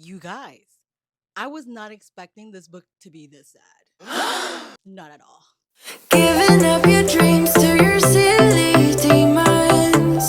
You guys, I was not expecting this book to be this sad. Not at all. Giving up your dreams to your silly demons.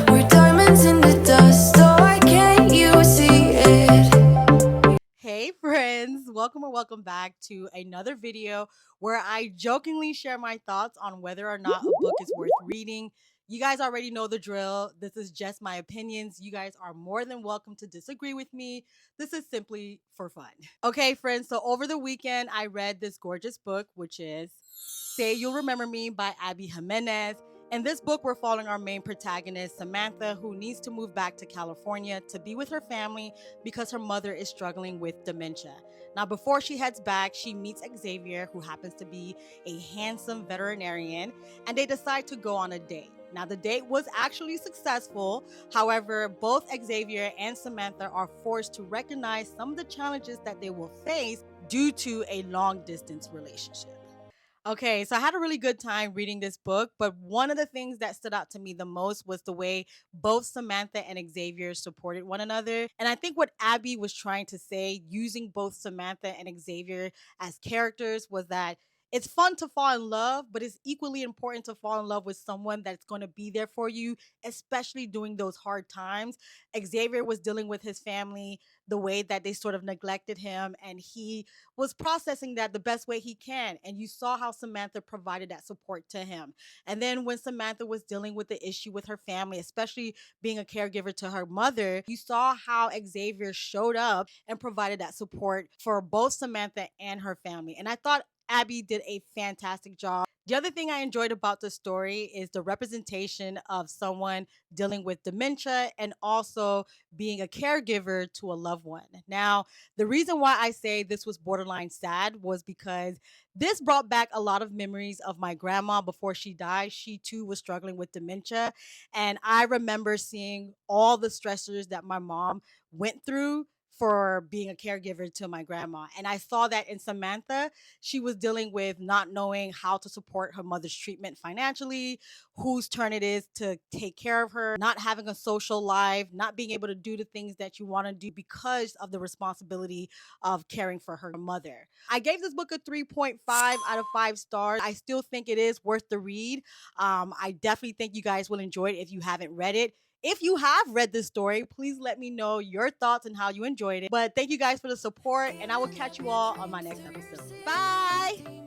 We're diamonds in the dust, so why can't you see it? Hey friends, welcome or welcome back to another video where I jokingly share my thoughts on whether or not a book is worth reading. You guys already know the drill. This is just my opinions. You guys are more than welcome to disagree with me. This is simply for fun. Okay, friends, so over the weekend, I read this gorgeous book, which is Say You'll Remember Me by Abby Jimenez. In this book, we're following our main protagonist, Samantha, who needs to move back to California to be with her family because her mother is struggling with dementia. Now, before she heads back, she meets Xavier, who happens to be a handsome veterinarian, and they decide to go on a date. Now, the date was actually successful. However, both Xavier and Samantha are forced to recognize some of the challenges that they will face due to a long distance relationship. Okay, so I had a really good time reading this book, but one of the things that stood out to me the most was the way both Samantha and Xavier supported one another. And I think what Abby was trying to say, using both Samantha and Xavier as characters, was that it's fun to fall in love, but it's equally important to fall in love with someone that's going to be there for you, especially during those hard times. Xavier was dealing with his family, the way that they sort of neglected him, and he was processing that the best way he can. And you saw how Samantha provided that support to him. And then when Samantha was dealing with the issue with her family, especially being a caregiver to her mother, you saw how Xavier showed up and provided that support for both Samantha and her family. And I thought Abby did a fantastic job. The other thing I enjoyed about the story is the representation of someone dealing with dementia and also being a caregiver to a loved one. Now, the reason why I say this was borderline sad was because this brought back a lot of memories of my grandma before she died. She too was struggling with dementia. And I remember seeing all the stressors that my mom went through for being a caregiver to my grandma. And I saw that in Samantha. She was dealing with not knowing how to support her mother's treatment financially, whose turn it is to take care of her, not having a social life, not being able to do the things that you want to do because of the responsibility of caring for her mother. I gave this book a 3.5 out of 5 stars. I still think it is worth the read. I definitely think you guys will enjoy it if you haven't read it. If you have read this story, please let me know your thoughts and how you enjoyed it. But thank you guys for the support, and I will catch you all on my next episode. Bye!